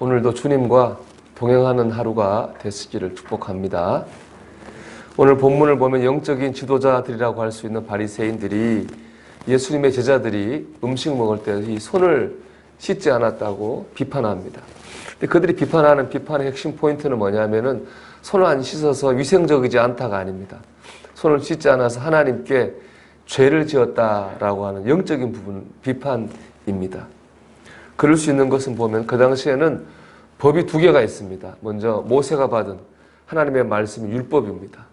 오늘도 주님과 동행하는 하루가 되시기를 축복합니다. 오늘 본문을 보면 영적인 지도자들이라고 할 수 있는 바리새인들이 예수님의 제자들이 음식 먹을 때 이 손을 씻지 않았다고 비판합니다. 근데 그들이 비판하는 비판의 핵심 포인트는 뭐냐면은 손을 안 씻어서 위생적이지 않다가 아닙니다. 손을 씻지 않아서 하나님께 죄를 지었다라고 하는 영적인 부분 비판입니다. 그럴 수 있는 것은 보면 그 당시에는 법이 두 개가 있습니다. 먼저 모세가 받은 하나님의 말씀이 율법입니다.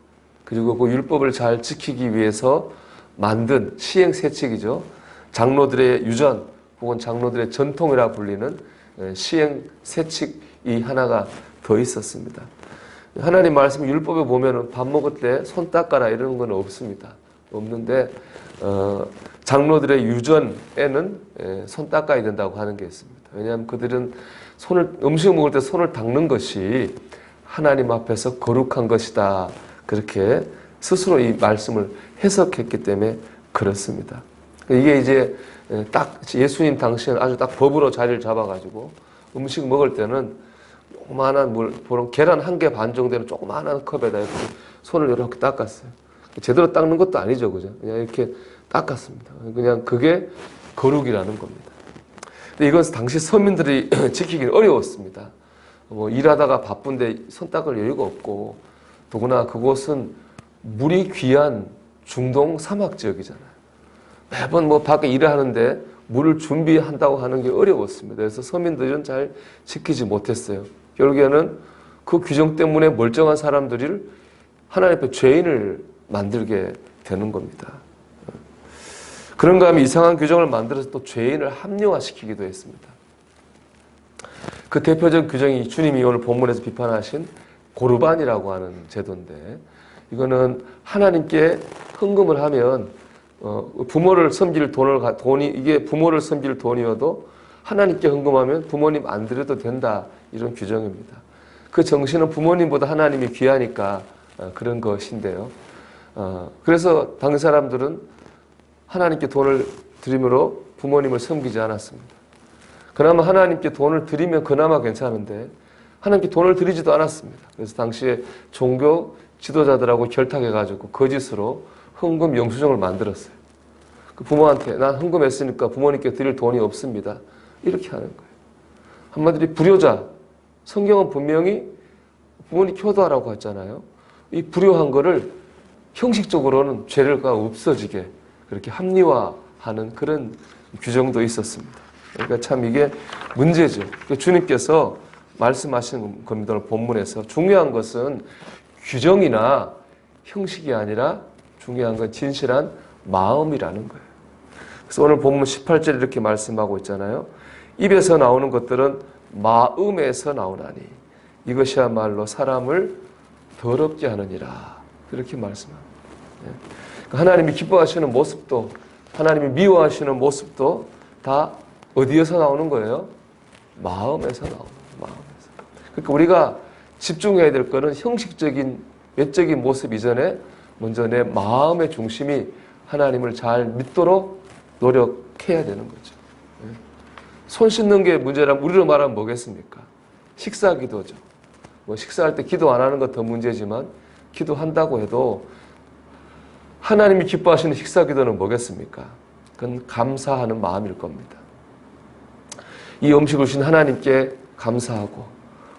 그리고 그 율법을 잘 지키기 위해서 만든 시행세칙이죠. 장로들의 유전 혹은 장로들의 전통이라 불리는 시행세칙이 하나가 더 있었습니다. 하나님 말씀 율법에 보면은 밥 먹을 때 손 닦아라 이러는 건 없습니다. 없는데 장로들의 유전에는 손 닦아야 된다고 하는 게 있습니다. 왜냐하면 그들은 음식 먹을 때 손을 닦는 것이 하나님 앞에서 거룩한 것이다. 그렇게 스스로 이 말씀을 해석했기 때문에 그렇습니다. 이게 이제 딱 예수님 당시에는 아주 딱 법으로 자리를 잡아가지고 음식 먹을 때는 조그마한 보통 계란 한 개 반 정도 되는 조그마한 컵에다 이렇게 손을 이렇게 닦았어요. 제대로 닦는 것도 아니죠, 그죠? 그냥 이렇게 닦았습니다. 그냥 그게 거룩이라는 겁니다. 근데 이건 당시 서민들이 지키기 어려웠습니다. 일하다가 바쁜데 손 닦을 여유가 없고, 더구나 그곳은 물이 귀한 중동 사막 지역이잖아요. 매번 밖에 일을 하는데 물을 준비한다고 하는 게 어려웠습니다. 그래서 서민들은 잘 지키지 못했어요. 결국에는 그 규정 때문에 멀쩡한 사람들을 하나님 앞에 죄인을 만들게 되는 겁니다. 그런가 하면 이상한 규정을 만들어서 또 죄인을 합리화시키기도 했습니다. 그 대표적 규정이 주님이 오늘 본문에서 비판하신 고르반이라고 하는 제도인데, 이거는 하나님께 헌금을 하면 부모를 섬길 돈이 이게 부모를 섬길 돈이어도 하나님께 헌금하면 부모님 안 드려도 된다, 이런 규정입니다. 그 정신은 부모님보다 하나님이 귀하니까 그런 것인데요. 그래서 당시 사람들은 하나님께 돈을 드림으로 부모님을 섬기지 않았습니다. 그나마 하나님께 돈을 드리면 그나마 괜찮은데 하나님께 돈을 드리지도 않았습니다. 그래서 당시에 종교 지도자들하고 결탁해가지고 거짓으로 헌금 영수증을 만들었어요. 그 부모한테 난 헌금했으니까 부모님께 드릴 돈이 없습니다. 이렇게 하는 거예요. 한마디로 불효자, 성경은 분명히 부모님 효도하라고 했잖아요. 이 불효한 거를 형식적으로는 죄가 없어지게 그렇게 합리화하는 그런 규정도 있었습니다. 그러니까 참 이게 문제죠. 그러니까 주님께서 말씀하시는 겁니다. 본문에서 중요한 것은 규정이나 형식이 아니라 중요한 건 진실한 마음이라는 거예요. 그래서 오늘 본문 18절에 이렇게 말씀하고 있잖아요. 입에서 나오는 것들은 마음에서 나오나니 이것이야말로 사람을 더럽게 하느니라. 이렇게 말씀합니다. 하나님이 기뻐하시는 모습도 하나님이 미워하시는 모습도 다 어디에서 나오는 거예요? 마음에서 나오는 거예요. 마음에서. 그러니까 우리가 집중해야 될 거는 형식적인 외적인 모습 이전에 먼저 내 마음의 중심이 하나님을 잘 믿도록 노력해야 되는 거죠. 손 씻는 게 문제라면 우리로 말하면 뭐겠습니까? 식사 기도죠. 식사할 때 기도 안 하는 것 더 문제지만 기도한다고 해도 하나님이 기뻐하시는 식사 기도는 뭐겠습니까? 그건 감사하는 마음일 겁니다. 이 음식을 주신 하나님께 감사하고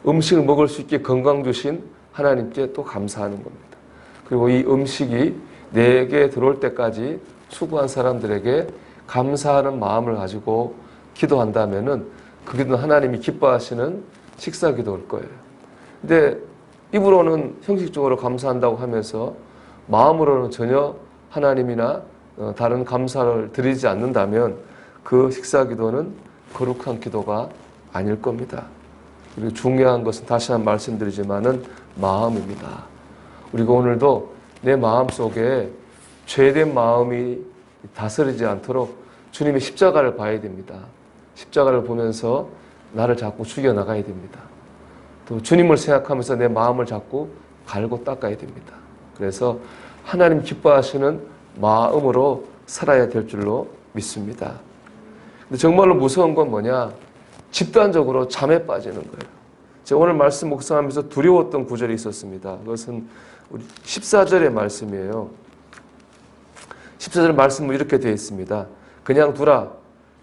음식을 먹을 수 있게 건강 주신 하나님께 또 감사하는 겁니다. 그리고 이 음식이 내게 들어올 때까지 수고한 사람들에게 감사하는 마음을 가지고 기도한다면은 그 기도는 하나님이 기뻐하시는 식사 기도일 거예요. 근데 입으로는 형식적으로 감사한다고 하면서 마음으로는 전혀 하나님이나 다른 감사를 드리지 않는다면 그 식사 기도는 거룩한 기도가 아닐 겁니다. 그리고 중요한 것은 다시 한번 말씀드리지만은 마음입니다. 우리가 오늘도 내 마음 속에 죄된 마음이 다스리지 않도록 주님의 십자가를 봐야 됩니다. 십자가를 보면서 나를 자꾸 죽여나가야 됩니다. 또 주님을 생각하면서 내 마음을 자꾸 갈고 닦아야 됩니다. 그래서 하나님 기뻐하시는 마음으로 살아야 될 줄로 믿습니다. 근데 정말로 무서운 건 뭐냐? 집단적으로 잠에 빠지는 거예요. 제가 오늘 말씀 묵상하면서 두려웠던 구절이 있었습니다. 그것은 우리 14절의 말씀이에요. 14절 말씀은 이렇게 되어 있습니다. 그냥 두라.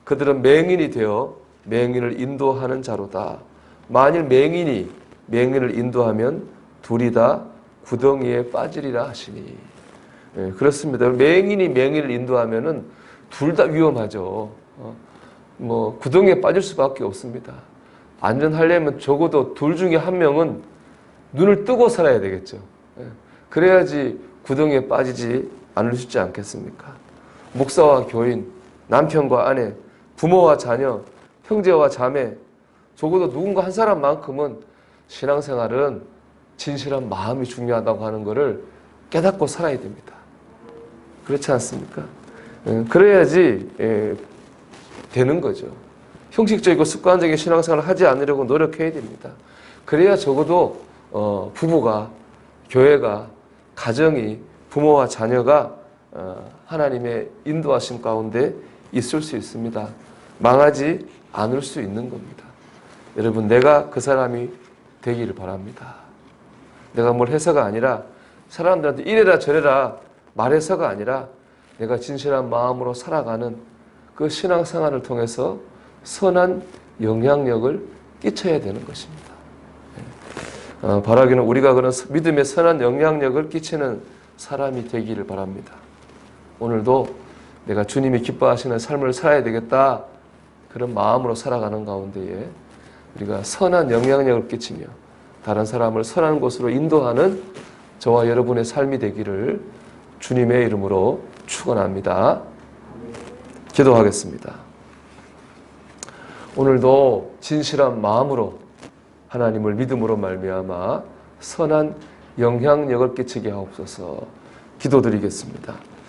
그들은 맹인이 되어 맹인을 인도하는 자로다. 만일 맹인을 인도하면 둘이 다 구덩이에 빠지리라 하시니. 예, 그렇습니다. 맹인이 맹인을 인도하면은 둘 다 위험하죠. 구덩이에 빠질 수밖에 없습니다. 안전하려면 적어도 둘 중에 한 명은 눈을 뜨고 살아야 되겠죠. 예, 그래야지 구덩이에 빠지지 않을 수 있지 않겠습니까? 목사와 교인, 남편과 아내, 부모와 자녀, 형제와 자매, 적어도 누군가 한 사람만큼은 신앙생활은 진실한 마음이 중요하다고 하는 것을 깨닫고 살아야 됩니다. 그렇지 않습니까? 그래야지 되는 거죠. 형식적이고 습관적인 신앙생활을 하지 않으려고 노력해야 됩니다. 그래야 적어도 부부가, 교회가, 가정이, 부모와 자녀가 하나님의 인도하심 가운데 있을 수 있습니다. 망하지 않을 수 있는 겁니다. 여러분, 내가 그 사람이 되기를 바랍니다. 내가 뭘 해서가 아니라 사람들한테 이래라 저래라 말해서가 아니라 내가 진실한 마음으로 살아가는 그 신앙생활을 통해서 선한 영향력을 끼쳐야 되는 것입니다. 바라기는 우리가 그런 믿음의 선한 영향력을 끼치는 사람이 되기를 바랍니다. 오늘도 내가 주님이 기뻐하시는 삶을 살아야 되겠다 그런 마음으로 살아가는 가운데에 우리가 선한 영향력을 끼치며 다른 사람을 선한 곳으로 인도하는 저와 여러분의 삶이 되기를 주님의 이름으로 축원합니다. 기도하겠습니다. 오늘도 진실한 마음으로 하나님을 믿음으로 말미암아 선한 영향력을 끼치게 하옵소서. 기도드리겠습니다.